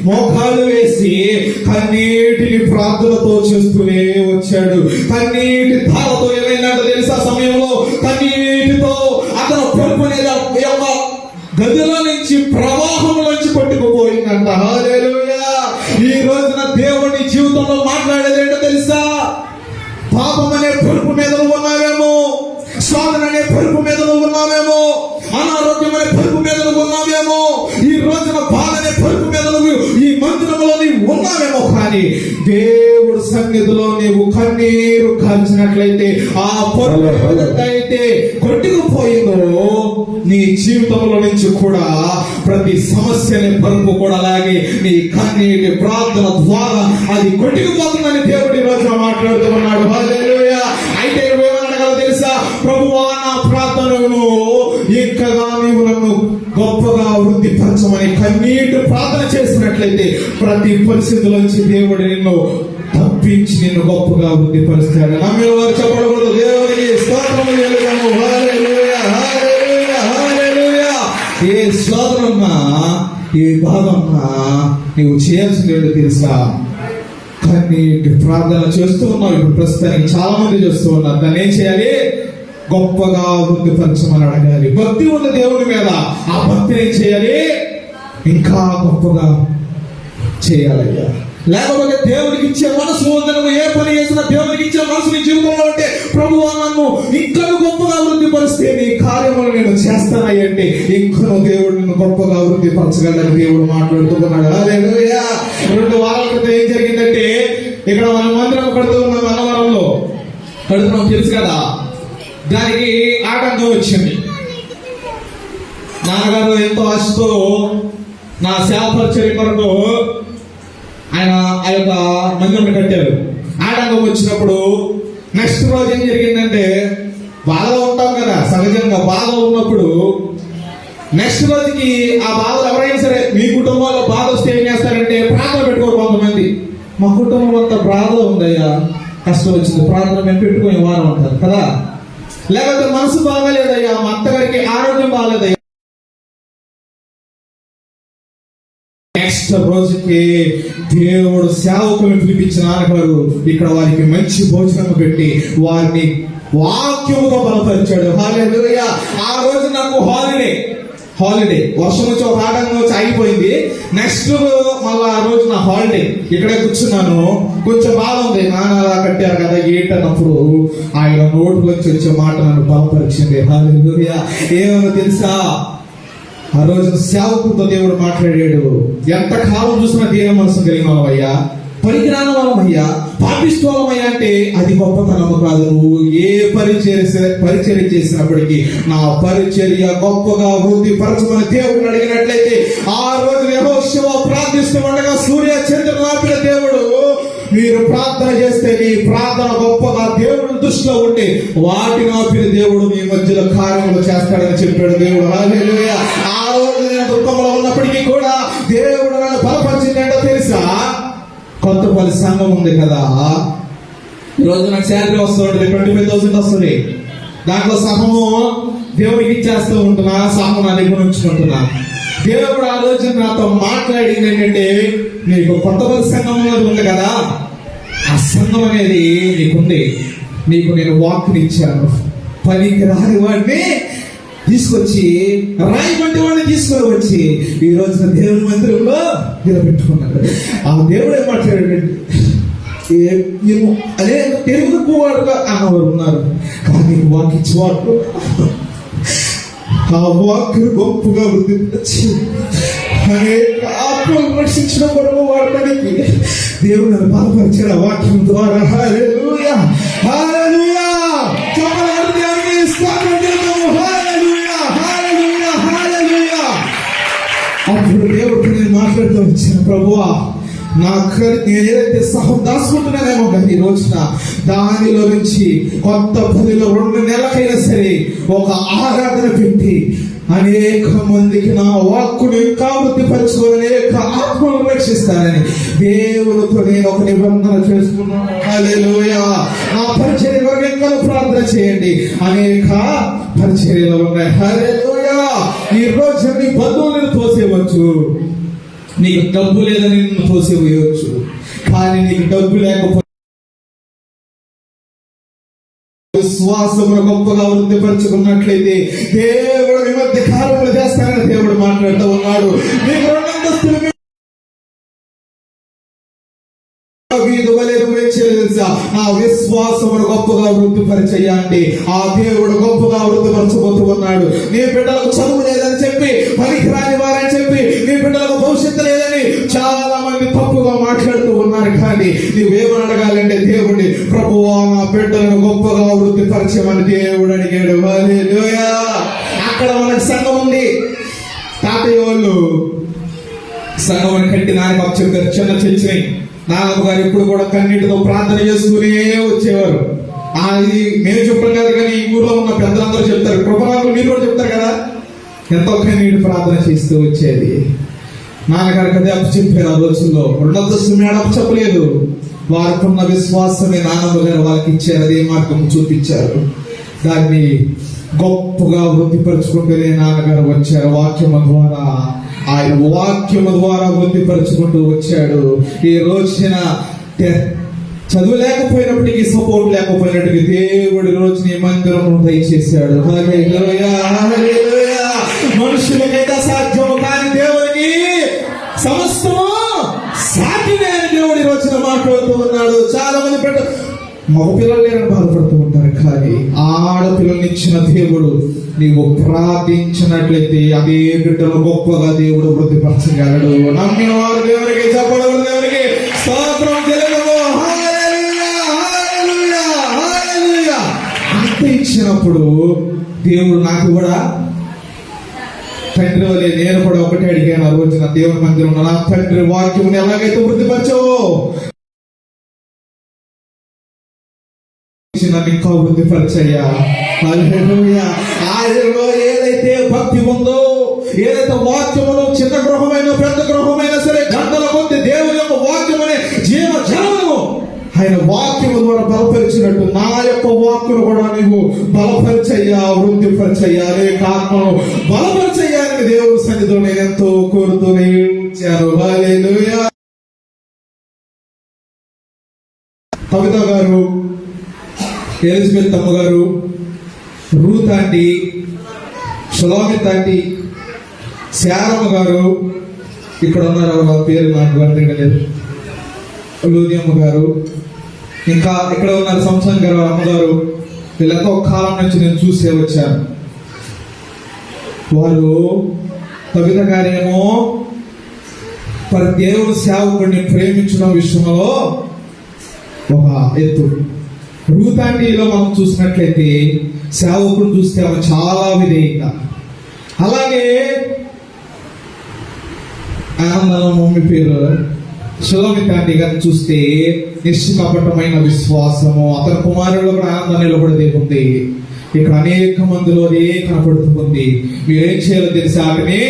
మోకాలు వేసి కన్నీటిని ప్రార్థనతో చేస్తూనే వచ్చాడు. కన్నీటి ధారతో ఏమైనాడో తెలుసా, సమయంలో కన్నీటితో అతను పరుపు మీద గదిలో నుంచి ప్రవాహంలోంచి కొట్టుకుపోయిందంట. హల్లెలూయా. ఈ రోజున దేవుని జీవితంలో మాట్లాడేది ఏంటో తెలుసా, పాపం అనే పరుపు మీద నువ్వు ఉన్నావేమో, శోధన అనే పరుపు మీద నువ్వు ఉన్నావేమో, అనారోగ్యం అనే పరుపు మీద నువ్వు ఉన్నావేమో, ఈ రోజున బాధ అనే పరుపు మీద నువ్వు ఈ మందిరంలో నీవు ఉన్నావేమో. కానీ దేవుడు సన్నిధిలో నీవు కన్నీరు కాల్చినట్లయితే ఆ పరుపు అయితే కొట్టుకుపోయిందో నీ జీవితంలో నుంచి కూడా ప్రతి సమస్యని పరుపు కూడా అలాగే నీ కన్నీటి ప్రార్థన ద్వారా అది కొట్టుకుపోతుందని దేవుడి రోజున మాట్లాడుతూ ఉన్నాడు. హల్లెలూయా. అయితే ఏమనగలవు తెలుసా, ప్రభువా నా ప్రార్థనను ఇంకగా నీవు నన్ను గొప్పగా వృద్ధిపరచమని కన్నీటి ప్రార్థన చేసినట్లయితే ప్రతి పరిస్థితుల్లోంచి దేవుడు నిన్ను తప్పించి నిన్ను గొప్పగా వృద్ధిపరుస్తాడు. నమ్మిన వారు చెప్పకూడదు. దేవుడికి స్తోత్రము చెల్లిద్దాము. హల్లెలూయా, హల్లెలూయా, హల్లెలూయా. ఏ శోధనమ్మా, ఏ బాధమ్మా నీవు చేయాల్సింది ఏంటో తెలుసా, కన్నీటి ప్రార్థన చేస్తూ ఉన్నావు. ఇప్పుడు ప్రస్తుతానికి చాలా మంది చేస్తూ ఉన్నారు. దాన్ని ఏం చేయాలి, గొప్పగా వృద్ధిపరచమని అడగాలి. భక్తి ఉన్న దేవుని మీద ఆ భక్తిని ఏం చేయాలి, ఇంకా గొప్పగా చేయాలయ్యా. లేకపోతే దేవుడికి ఇచ్చే మనసు ఉంది, నువ్వు ఏ పని చేసినా దేవుడికి ఇచ్చే మనసు నీ జీవితంలో ఉంటే, ప్రభువా నన్ను ఇంకా గొప్పగా వృద్ధిపరిస్తే నీ కార్యములు నేను చేస్తానయ్యంటే ఇంకా దేవుడు నిన్ను గొప్పగా వృద్ధిపరచగలని దేవుడు మాట్లాడుతున్నాడు. హల్లెలూయా. 2 వారాల క్రితం ఏం జరిగిందంటే, ఇక్కడ మనం మందిరం కడుతూ ఉన్నాం, అన్నవరంలో కడుతున్నాం తెలుసు కదా. దానికి ఆటంకం వచ్చింది. నాన్నగారు ఎంతో ఆశతో నా సేవ పరిచర్య కొరకు ఆయన ఆ యొక్క మందిరం కట్టారు. ఆటంకం వచ్చినప్పుడు నెక్స్ట్ రోజు ఏం జరిగిందంటే, బాధలో ఉంటాం కదా సహజంగా, బాధలో ఉన్నప్పుడు నెక్స్ట్ రోజుకి ఆ బాధలు ఎవరైనా సరే మీ కుటుంబంలో బాధ వస్తే ఏం చేస్తారంటే ప్రార్థన పెట్టుకోరు. కొంతమంది మా కుటుంబం అంతా బాధలో ఉందయ్యా, కష్టం వచ్చింది, ప్రార్థన మేము పెట్టుకునే వారం అంటారు కదా. లేకపోతే మనసు బాగాలేదయ్యా, మా అత్తగారికి ఆరోగ్యం బాగాలేదయ్యా, నెక్స్ట్ రోజుకి దేవుడు సేవకులను పిలిపించిన నాన్నగారు ఇక్కడ వారికి మంచి భోజనం పెట్టి వారిని వాక్యముతో బలపరిచాడు. హల్లెలూయా. ఆ రోజు నాకు హాలిడే వర్షం వచ్చి ఒక ఆటంకం వచ్చి ఆగిపోయింది. నెక్స్ట్ మళ్ళీ ఆ రోజు నా హాలిడే, ఇక్కడే కూర్చున్నాను. కొంచెం బాధ ఉంది, నాన్న అలా కట్టారు కదా ఏంటన్నప్పుడు ఆయన నోటులోంచి వచ్చే మాట నన్ను బలపరిచింది. హల్లెలూయా. ఏమో తెలుసా, ఆ రోజు సేవకులతో దేవుడు మాట్లాడాడు. ఎంత కాలం చూసినా దీన మనసు కలిగిన వాళ్ళమయ్యా, పరిజ్ఞానం వాళ్ళమయ్యా, పాపిస్తోళమయ్యా అంటే అది గొప్పతనము కాదు. నువ్వు ఏ పరిచర్య చేసినప్పటికీ నా పరిచర్య గొప్పగా వృద్ధిపరచమని దేవుడు అడిగినట్లయితే, ఆ రోజు యెహోషువ ప్రార్థిస్తూ ఉండగా సూర్య చంద్రుడు ఆపిన దేవుడు, మీరు ప్రార్థన చేస్తే నీ ప్రార్థన గొప్పగా దేవుడి దృష్టిలో ఉండి వాటిని ఆపిన దేవుడు మీ మధ్యలో కార్యములు చేస్తాడని చెప్పాడు దేవుడు. హల్లెలూయా. ఆ రోజు నేను దుఃఖంలో ఉన్నప్పటికీ కూడా దేవుడు నన్ను బలపరిచింది ఏంటో తెలుసా, కొత్తపల్లి సంఘం ఉంది కదా, ఈరోజు నాకు శాలరీ వస్తుంది, 25,000 వస్తుంది. దాంట్లో సహము దేవుడికి ఇచ్చేస్తూ ఉంటున్నా, సహము నా దగ్గర ఉంచుకుంటున్నా. దేవుడు ఆ రోజు నాతో మాట్లాడింది ఏంటంటే, నీకు కొత్తపల్లి సంఘం అనేది ఉంది కదా, ఆ సంఘం అనేది నీకుంది, నీకు నేను వాక్ని ఇచ్చాను, పనికి రాని వాడిని తీసుకొచ్చి రాయమంటి వాడిని తీసుకొని వచ్చి ఈ రోజున దేవుని మందిరంలో నిలబెట్టుకున్నాడు. ఆ దేవుడు ఏం మాట్లాడాడు, అదే తెలుగు వాడుగా అన్నవారు ఉన్నారు, కానీ వాక్ ఇచ్చేవాడు ఆ వాక్ను గొప్పగా వృద్ధి అనేక ఆత్మలు రక్షించిన కొరకు వాడడానికి దేవుడు నన్ను బలపరిచిన వాక్యం ద్వారా. హల్లెలూయా, హల్లెలూయా. చెప్పండి దేవునికి స్తోత్రం చెల్లిద్దాము. హల్లెలూయా, హల్లెలూయా, హల్లెలూయా. అప్పుడు దేవుడు నేను మాట్లాడుతూ వచ్చాను, ప్రభువా నేను ఏదైతే సహం దాచుకుంటున్నానేమో కానీ ఈ రోజున దానిలో నుంచి కొత్త పనిలో 2 నెలలకైనా సరే ఒక ఆరాధన పెట్టి అనేక మందికి నా వాక్కును ఇంకా వృద్ధిపరచుకొని అనేక ఆత్మలను రక్షిస్తానని దేవునితో నేను ఒక నిబంధన చేసుకున్నాను. హల్లెలూయా. నా పరిచర్య వరకు ఇంకా ప్రార్థన చేయండి. అనేక పరిచర్యలు ఉన్నాయి. హల్లెలూయా. ఈ రోజు నీ బంధువులను తోసేవచ్చు, నీకు డబ్బు లేదని నిన్ను తోసివేయవచ్చు, కానీ నీకు డబ్బు లేకపోతే విశ్వాసమును గొప్పగా వృద్ధిపరచుకున్నట్లయితే దేవుడు ఈ మధ్య కాలంలో చేస్తానని దేవుడు మాట్లాడుతూ ఉన్నాడు. నీకు 2 అంతస్తులు ఆ విశ్వాసమును గొప్పగా వృద్ధిపరిచేయండి. ఆ దేవుడు గొప్పగా వృద్ధిపరచబోతూ ఉన్నాడు. నీ బిడ్డలకు చదువు లేదని చెప్పి, పనికిరాని వారని చెప్పి, నీ బిడ్డలకు భవిష్యత్తు లేదని చాలా మంది తప్పుగా మాట్లాడుతూ ఉన్నారు. కానీ నువ్వేమని అడగాలంటే దేవుడి, ప్రభువా నా బిడ్డలను గొప్పగా వృద్ధిపరచమని దేవుడు అడిగాడు. హల్లెలూయా. అక్కడ మనకు సంఘం ఉంది. తాతయ్య వాళ్ళు సంఘం కట్టి నాయకు అప్పచెప్పారు. చిన్న చర్చిని నాన్నమ్మ గారు ఇప్పుడు కూడా కన్నీటితో ప్రార్థన చేసుకునే వచ్చేవారు. ఇది మేము చెప్పాం కదా, కానీ ఈ ఊర్లో ఉన్న పెద్దలందరూ చెప్తారు, కృపణాలు మీరు కూడా చెప్తారు కదా, ఎంతో కన్నీటి ప్రార్థన చేస్తూ వచ్చేది. నాన్నగారికి అదే అప్పు చెప్పారు. ఆ రోజుల్లో 2 అంతస్తులు మేడ అప్పు చెప్పలేదు. వారికున్న విశ్వాసమే నాన్నమ్మ గారు వాళ్ళకి ఇచ్చారు. అదే మార్గం చూపించారు. దాన్ని గొప్పగా వృద్ధిపరుచుకుంటూనే నాన్నగారు వచ్చారు. వాక్యము ద్వారా, ఆయన వాక్యము ద్వారా వృద్ధిపరుచుకుంటూ వచ్చాడు. ఈ రోజున చదువు లేకపోయినప్పటికీ, సపోర్ట్ లేకపోయినప్పటికీ దేవుడి రోజుని మందిరం దయచేశాడు. హల్లెలూయా, హల్లెలూయా. మనుషులకైతే సాధ్యము, కానీ దేవునికి సమస్తము సాధ్యమే అని దేవుడి రోజున మాట్లాడుతూ ఉన్నాడు. చాలా మంది మగ పిల్లలు లేరని బాధపడుతూ ఉంటారు, కానీ ఆడపిల్లల్ని ఇచ్చిన దేవుడు నీవు ప్రార్థించినట్లయితే అదే బిడ్డలు గొప్పగా దేవుడు వృద్ధిపరచగలడు. నమ్మిన వారు దేవునికి చెప్పడం, దేవునికి స్తోత్రం చెల్లిద్దాము. హల్లెలూయా, హల్లెలూయా, హల్లెలూయా. అంత ఇచ్చినప్పుడు దేవుడు నాకు కూడా తండ్రి వలె నేను కూడా ఒకటే అడిగాను. ఆ రోజున దేవుని మందిరంలో నా తండ్రి వాక్యం ఎలాగైతే వృద్ధిపరచో ఇంకా వృద్ధిపరచయ్యా. హల్లెలూయా. ఆయనలో ఏదైతే భక్తి ఉందో, ఏదైతే వాక్యములో చిన్న గృహమైన పెద్ద గృహమైన సరే గంటల కొద్ది దేవుని యొక్క వాక్యమనే జీవ జలము ఆయన వాక్యము ద్వారా బలపరిచినట్టు నా యొక్క వాక్కును కూడా నీవు బలపరిచయ్యా, వృద్ధిపరచయ్యా, అనేక ఆత్మను బలపరిచయ్యాలని దేవుని సన్నిధిలో నేను ఎంతో కోరుతూనే ఉంచాను. హల్లెలూయా. కవిత గారు, ఎలిజబెత్ అమ్మగారు, రూత్ ఆంటీ, షలోమిత్ ఆంటీ, శారమ్మ గారు ఇక్కడ ఉన్నారు. వాళ్ళ పేరు నాకు లేదు. లూదియమ్మ గారు, ఇంకా ఇక్కడ ఉన్నారు సంవత్సరం గారు అమ్మగారు. వీళ్ళంతా ఒక కాలం నుంచి నేను చూసే వచ్చాను. వారు కవిత గారేమో దేవుని సేవకుడిని ప్రేమించడం విషయంలో ఒక ఎత్తు. రూత్ ఆంటీలో మనం చూసినట్లయితే సేవకుడు చూస్తే ఆమె చాలా విధేయత. అలాగే ఆనందం మమ్మీ పేరు షలోమిత్ ఆంటీ గారిని చూస్తే నిష్కపటమైన విశ్వాసము, అతని కుమారుడు కూడా ఆనందం నిలబడదే ఉంది. ఇక్కడ అనేక మందిలో అదే కనపడుతుంది. మీరేం చేయాలో తెలిసి ఆమెని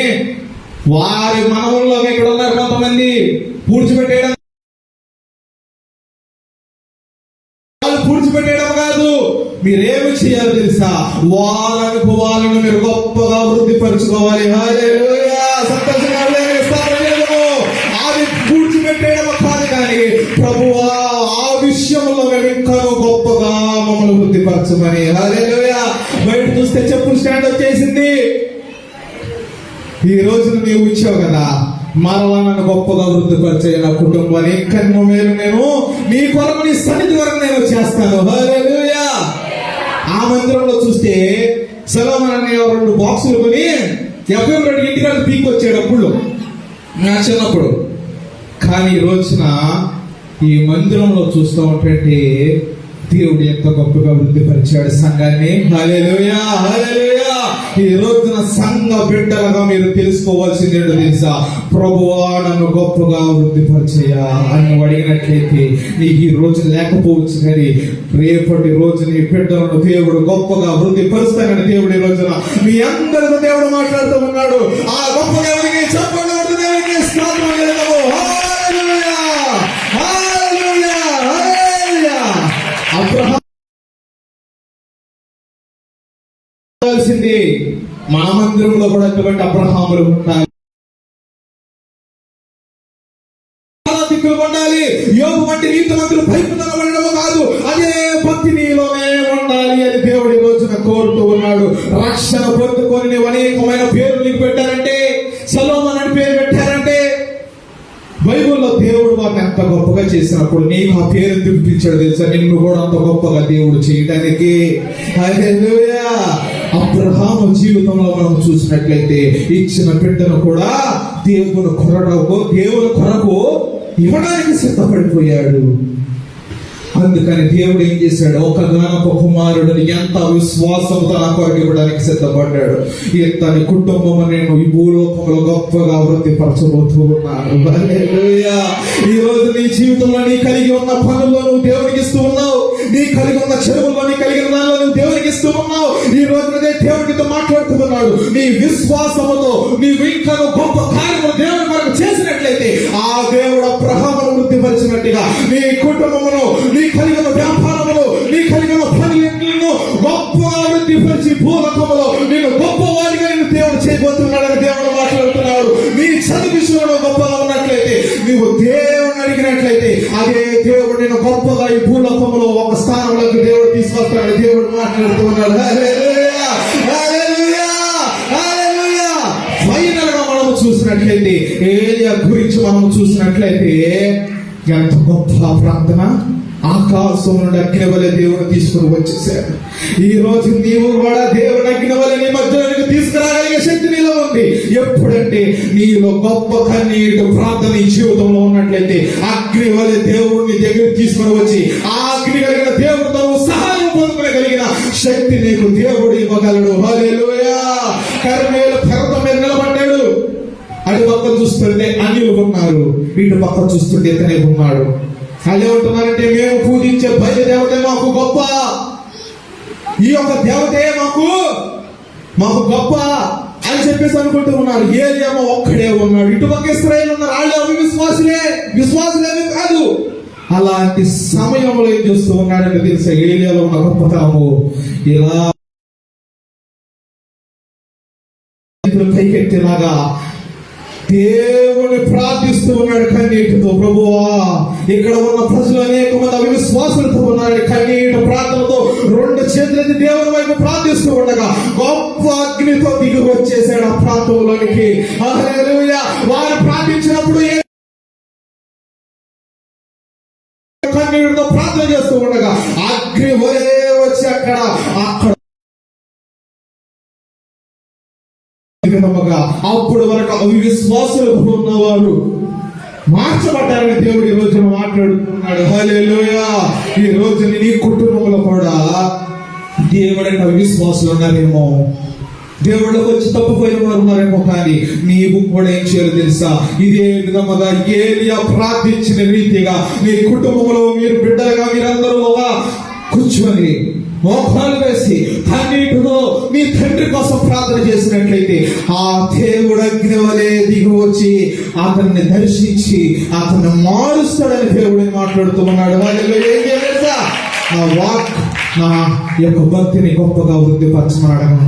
వారి మనవుల్లో ఇక్కడ ఉన్నారు కొంతమంది పూడ్చిపెట్టేయడం కాదు, మీరేమి చేయాలో తెలుసా, వాళ్ళ అనుభవాలను మీరు గొప్పగా వృద్ధిపరచుకోవాలి. హల్లెలూయా. సంతోషంగా అది పూడ్చిపెట్టేయడం కాదు, కానీ ప్రభువా ఆ విషయంలో మేము ఇంకా గొప్పగా మమ్మల్ని వృద్ధిపరచమని. హల్లెలూయా. బయట చూస్తే చెప్పులు స్టాండ్ వచ్చేసింది. ఈ రోజున నీవు ఇచ్చావు కదా, మరలా నన్ను గొప్పగా వృద్ధిపరిచే నా కుటుంబాన్ని ఎక్కడో మేలు నేను నీ కొరకు నీ సన్నిధి వరకు నేను చేస్తాను. హల్లెలూయా. ఆ మందిరంలో చూస్తే సొలొమోను అనే 2 బాక్సులు కొని ఎఫ్ఎం 2 ఇంటికాడ పీక్ వచ్చాడు. అప్పుడు నా చిన్నప్పుడు. కానీ ఈ రోజున ఈ మందిరంలో చూస్తూ ఉంటే దేవుడు ఎంత గొప్పగా వృద్ధిపరిచాడు సంఘాన్ని. హల్లెలూయా, హల్లెలూయా. ఈ రోజున సంఘ బిడ్డలుగా మీరు తెలుసుకోవాల్సింది ఏంటో తెలుసా? ప్రభువా నన్ను గొప్పగా వృద్ధిపరిచయా అని అడిగినట్లయితే నీకు ఈ రోజు లేకపోవచ్చు, కానీ రేపటి రోజు నీ బిడ్డలను దేవుడు గొప్పగా వృద్ధిపరుస్తానని దేవుడు ఈ రోజున మీ అందరితో దేవుడు మాట్లాడుతూ ఉన్నాడు. ఆ గొప్ప దేవుడికి చెప్పండి, దేవుడికి స్తోత్రం చేద్దాము. హల్లెలూయా, హల్లెలూయా, హల్లెలూయా. అబ్రహాము మా మందిరంలో కూడా అటువంటి అబ్రహాములు ఉండాలి, దిక్కులు ఉండాలి. యోబు వంటి నీతిమంతులు భయపడడం ఉండడం కాదు, అదే భక్తి నీలోనే ఉండాలి అని దేవుడు ఈ రోజున కోరుతూ ఉన్నాడు. రక్షణ పొందుకొని నీవు అనేకమైన పేర్లు నీకు పెట్టారంటే, సొలొమోను అని పేరు పెట్టారంటే, బైబిల్లో దేవుడు వారిని ఎంత గొప్పగా చేసినప్పుడు నీకు ఆ పేరు ఎందుకు పిలిచాడు తెలుసా? నిన్ను కూడా అంత గొప్పగా దేవుడు చేయడానికి. హల్లెలూయా. అబ్రహాము జీవితంలో మనం చూసినట్లయితే ఇచ్చిన బిడ్డను కూడా దేవుని కొరకు ఇవ్వడానికి సిద్ధపడిపోయాడు. అందుకని దేవుడు ఏం చేశాడు? ఒక గానొక కుమారుడిని ఎంత విశ్వాసంతో నా కొరకు ఇవ్వడానికి సిద్ధపడ్డాడు. తన కుటుంబం నేను ఈ భూలోకంలో గొప్పగా వృద్ధిపరచబోతూ ఉన్నాను. హల్లెలూయా. ఈ రోజు నీ జీవితంలో నీ కలిగి ఉన్న పనుల్లో నువ్వు దేవునికి ఇస్తూ ఉన్నావు, నీ కలిగి ఉన్న చెరువుల్లో నీ కలిగిన దానిలో నువ్వు దేవునికి ఇస్తూ ఉన్నావు. ఈ రోజునే దేవుడితో మాట్లాడుతున్నాడు. నీ విశ్వాసముతో నీవు ఇంకా గొప్ప కార్యము దేవుని కొరకు చేసినట్లయితే ఆ దేవుడు అబ్రహామును వృద్ధిపరిచినట్టుగా నీ కుటుంబమును, నీ కలిగిన వ్యాపారములు, నీ కలిగిన పనులను గొప్పగా వృద్ధిపరిచి భూలోకములో నేను గొప్పవాడిగా నేను దేవుడు చేయబోతున్నాడని దేవుడు మాట్లాడుతున్నాడు. నీ చదువు విషయంలో గొప్పగా ఉన్నట్లయితే, నీవు దేవుడిని అడిగినట్లయితే అదే దేవుడు నేను గొప్పగా ఈ భూలోకములో ఒక స్థానంలోకి దేవుడు తీసుకొస్తాడు. దేవుడు మాట్లాడుతున్నాడు. హల్లెలూయా, హల్లెలూయా, హల్లెలూయా. ఫైనల్ గా మనం చూసినట్లయితే ఏలియా గురించి మనం చూసినట్లయితే ఎంత గొప్ప ప్రార్థన! ఆకాశం నుండి అగ్ని వలె దేవుడు తీసుకుని వచ్చేసాడు. ఈ రోజు నీవు కూడా దేవుడు అగ్ని వలె నీ మధ్యలోనికి తీసుకురాగలిగే శక్తి నీలో ఉంది. ఎప్పుడంటే నీలో గొప్ప కన్నీటి ప్రార్థన ఈ జీవితంలో ఉన్నట్లయితే అగ్ని వలె దేవుడిని దగ్గర తీసుకుని వచ్చి ఆ అగ్ని కలిగిన దేవుడితో సహాయం పొందుకోగలిగిన శక్తి నీకు దేవుడు ఇవ్వగలడు. హల్లెలూయా. కర్మేలు పర్వతం మీద నిలబడ్డాడు. అటు పక్క చూస్తుంటే అన్యులు ఉన్నారు, ఇటు పక్క చూస్తుంటే ఇతనే ఉన్నాడు. అదే ఉంటున్నారంటే మేము పూజించే బయట దేవతే మాకు గొప్ప, ఈ యొక్క దేవతే మాకు గొప్ప అని చెప్పేసి అనుకుంటూ ఉన్నారు. ఏలియామో ఒక్కడే ఉన్నాడు, ఇటుపక్క ఇశ్రాయేలు ఉన్నారు, వాళ్ళు విశ్వాసులేమి కాదు. అలాంటి సమయంలో ఏం చేస్తూ ఉన్నాడంటే తెలుసా? ఏలియాలో ఉన్న గొప్పతనము ఇలా పైకెత్తిలాగా దేవుని ప్రార్థిస్తూ ఉన్నాడు కన్నీటితో. ప్రభువా, ఇక్కడ ఉన్న ప్రజలు అనేక మంది అవిశ్వాసులతో ఉన్నాడు. కన్నీటి ప్రార్థనతో రెండు చేతులెత్తి దేవుని వైపు ప్రార్థిస్తూ ఉండగా గొప్ప అగ్నితో దిగి వచ్చేసాడు ఆ ప్రాంతంలోనికి. హల్లెలూయా. వారు ప్రార్థించినప్పుడు కన్నీటితో ప్రార్థన చేస్తూ ఉండగా అగ్ని వచ్చి అక్కడ అప్పుడు వరకు అవిశ్వాసులకు ఉన్నవారు మార్చబడ్డారని దేవుడు ఈ రోజున మాట్లాడుతున్నాడు. హల్లెలూయా. ఈ రోజు నీ కుటుంబంలో కూడా దేవుడంటే అవిశ్వాసులు ఉన్నారేమో, దేవుళ్ళకి వచ్చి తప్పిపోయిన వారు ఉన్నారేమో, కానీ నీవు కూడా ఏం చేయాలి తెలుసా? ఇదే విధముగా ఏలియా ప్రార్థించిన రీతిగా నీ కుటుంబంలో మీరు బిడ్డలుగా మీరందరూ కూర్చొని మోకాలు వేసి కన్నీటితో మీ తండ్రి కోసం ప్రార్థన చేసినట్లయితే ఆ దేవుడు అగ్ని వలె దిగి వచ్చి అతన్ని దర్శించి అతన్ని మారుస్తాడని దేవుడిని మాట్లాడుతూ ఉన్నాడు. వాళ్ళు ఏం చేయలేదా? నా వాక్, నా యొక్క భక్తిని గొప్పగా వృద్ధిపరచమన్నాడు.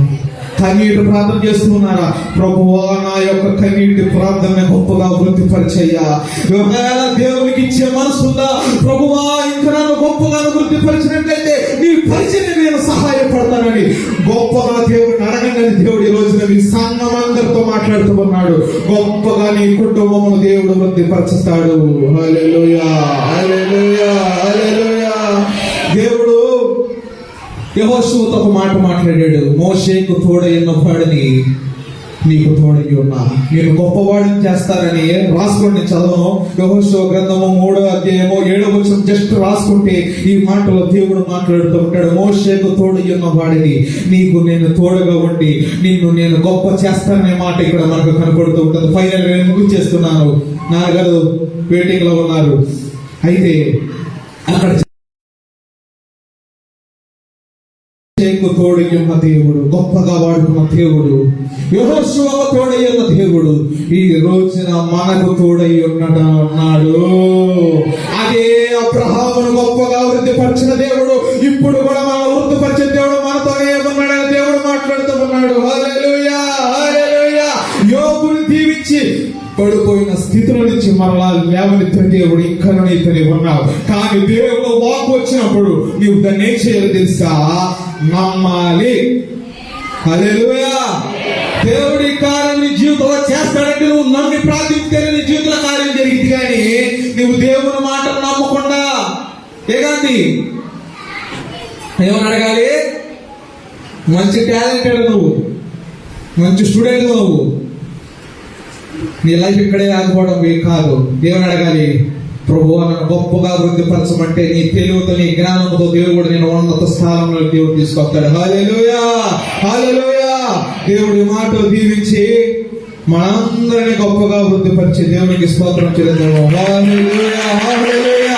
కన్నీటి ప్రార్థన చేస్తున్నారా? ప్రభువా, నా యొక్క కన్నీటి ప్రార్థన గొప్పగా వృద్ధిపరిచయ్యా. ఒకవేళ దేవునికి ఇచ్చే మనసు ఉందా? ప్రభువా, ఇంకా నన్ను గొప్పగా వృద్ధిపరిచినట్లయితే నీ పరిచయం నేను సహాయపడతానని గొప్పగా దేవుడిని అడగండి. దేవుడు ఈ రోజున మీ సంఘం అందరితో మాట్లాడుతూ ఉన్నాడు. గొప్పగా నీ కుటుంబమును దేవుడు వృద్ధిపరుస్తాడు. హల్లెలూయా, హల్లెలూయా, హల్లెలూయా. దేవుడు యెహోషువతో ఒక మాట మాట్లాడాడు. మోషేకు తోడైన వాడిని నీకు తోడై ఉన్నా, నేను గొప్పవాడిని చేస్తానని రాసుకోండి. చదవను. యెహోషువ గ్రంథము 3వ అధ్యాయము 7వ వచనం జస్ట్ రాసుకుంటే ఈ మాటలో దేవుడు మాట్లాడుతూ ఉంటాడు. మోషేకు తోడై ఉన్న వాడిని నీకు నేను తోడుగా ఉండి నిన్ను నేను గొప్ప చేస్తాననే మాట ఇక్కడ మనకు కనపడుతూ ఉంటుంది. ఫైనల్ నేను ముగించేస్తున్నాను. నాన్నగారు వెయిటింగ్ లో ఉన్నారు. అయితే అక్కడ తోడయ్యున్న దేవుడు, గొప్పగా వాడుకున్న దేవుడు, యెహోషువకు తోడయ్యున్న దేవుడు ఈ రోజున మనకు తోడై ఉన్నాడు. అదే అబ్రహామును గొప్పగా వృద్ధిపరిచిన దేవుడు ఇప్పుడు కూడా మన వృద్ధిపరిచే దేవుడు మనతోనే ఉన్నాడని దేవుడు మాట్లాడుతూ ఉన్నాడు. హల్లెలూయా, హల్లెలూయా. యోబును దీవించి పడిపోయిన స్థితుల నుంచి మరలా లేవనెత్తిన దేవుడు ఇంకా ఇతని ఉన్నావు. కానీ దేవుడు వాక్ వచ్చినప్పుడు నీవు దాన్ని ఏం చేయాలో తెలుసా? నమ్మాలి. హల్లెలూయా. దేవుడి కార్యం నీ జీవితంలో చేస్తాడంటే నువ్వు నమ్మి ప్రార్థిస్తేనే నీ జీవితంలో కార్యం జరిగింది. కానీ నువ్వు దేవుని మాటను నమ్మకుండా ఏగాంది ఏమని అడగాలి? మంచి టాలెంటెడ్ నువ్వు, మంచి స్టూడెంట్ నువ్వు, నీ లైఫ్ ఇక్కడే ఆగిపోవడం కాదు. దేవుని అడగాలి, ప్రభువా నన్ను గొప్పగా వృద్ధిపరచమంటే నీ తెలివితో నీ జ్ఞానంతో దేవుడు నేను ఉన్నత స్థానంలో దేవుడు తీసుకొస్తాడు. హల్లెలూయా, హల్లెలూయా. దేవుడి మాటలు దీవించి మనందరినీ గొప్పగా వృద్ధిపరిచి దేవునికి స్తోత్రం చెల్లిద్దాము. హల్లెలూయా, హల్లెలూయా.